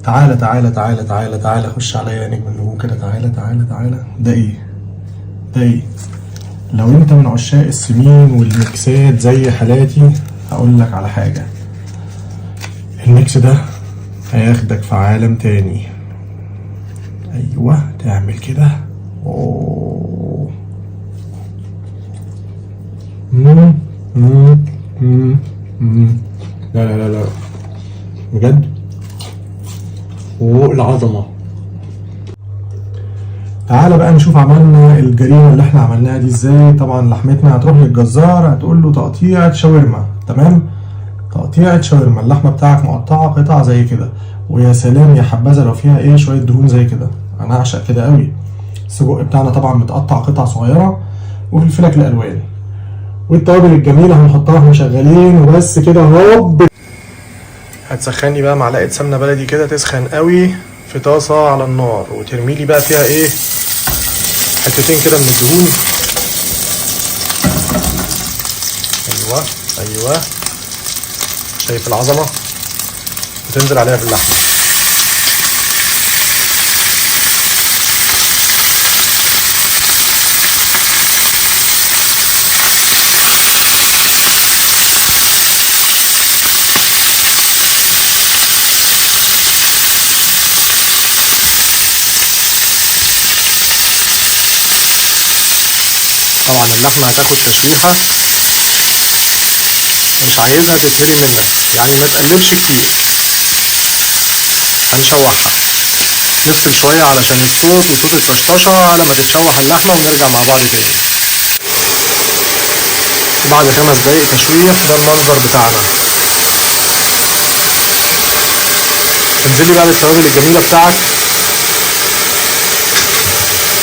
تعالى تعالى تعالى تعالى تعالى خش عليا يا نجم النجوم كده. تعالى تعالى تعالى. ده ايه؟ ده ايه؟ لو انت من عشاق السمين والميكسات زي حالاتي هقول لك على حاجة. الميكس ده هياخدك في عالم تاني. ايوه تعمل كده. اوه. لا لا لا لا بجد فوق العظمة. تعالى بقى نشوف عملنا الجريمة اللي احنا عملناها دي ازاي. طبعا لحمتنا هتروح للجزار هتقول له تقطيعة شاورما. تمام، تقطيعة شاورما. اللحمة بتاعك مقطعة قطع زي كده، ويا سلام يا حبذا لو فيها ايه شوية دهون زي كده، انا اعشق كده قوي. السجق بتاعنا طبعا متقطع قطع صغيرة، وفلفلك الالوان والتوابل الجميلة هنحطها واحنا شغالين وبس كده. هوب. هتسخني بقى معلقة سمنة بلدي كده تسخن قوي في طاسة على النار، وترميلي بقى فيها ايه حتتين كده من الدهون. ايوه ايوه شايف العظمة، وتنزل عليها باللحمة. طبعا اللحمة هتاخد تشويحة مش عايزها تتهري منك، يعني ما تقلبش كتير. هنشوحها نفصل شوية علشان الصوت وصوت الطشطشة على ما تتشوح اللحمة، ونرجع مع بعض تاني. بعد 5 دقايق تشويح ده المنظر بتاعنا. انزلي بقى بالتوابل الجميلة بتاعك.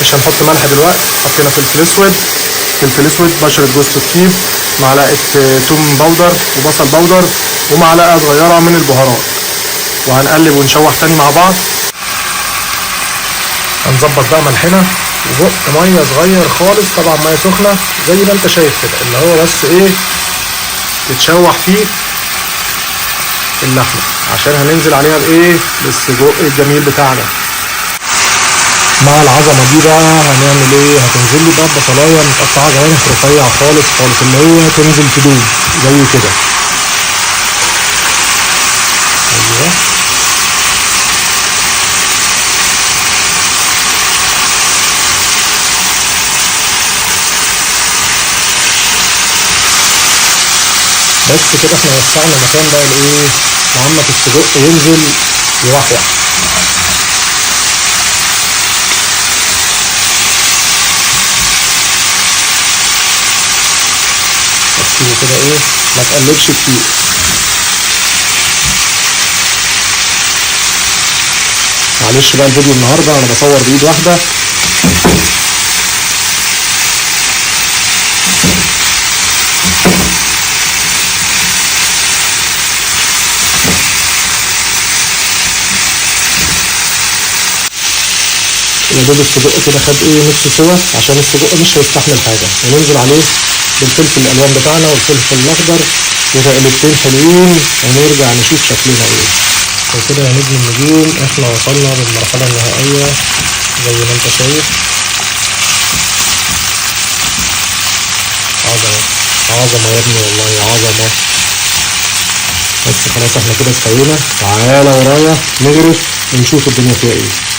مش هنحط ملح دلوقتي، حطينا فلفل اسود، فلفل اسود، بشرة جوز الطيب، معلقة توم باودر وبصل باودر، ومعلقة صغيرة من البهارات، وهنقلب ونشوح تاني مع بعض. هنظبط بقى ملحنا، وبق مية صغير خالص، طبعا مية سخنة زي ما انت شايف كده، اللي هو بس ايه تتشوح فيه اللحمة، عشان هننزل عليها بايه بالسجق الجميل بتاعنا. مع العظمه دي بقى هنعمل ايه؟ هتنزل لي بقى بصلايه متقطعه جوانح رفيع خالص خالص، اللي هي تنزل تدوب زي كده. ايوه بس كده احنا وسعنا مكان بقى لايه لعمك السجق ينزل يوحوح. كده ايه ما تقلبش كتير. معلش بقى الفيديو النهارده انا بصور بايد واحده. يا دوب السجق كده خد ايه نص سوا، عشان السجق مش هيستحمل حاجه، وننزل عليه بالفلفل الالوان بتاعنا والفلفل الاخضر وتقلبتين حلوين، ونرجع نشوف شكلنا ايه. وكده يا نجم النجوم احنا وصلنا للمرحله النهائيه زي ما انت شايف. عظمه عظمه يا ابني والله عظمه. بس خلاص احنا كده استوينا. تعالى ورايا نغرف ونشوف الدنيا فيها ايه.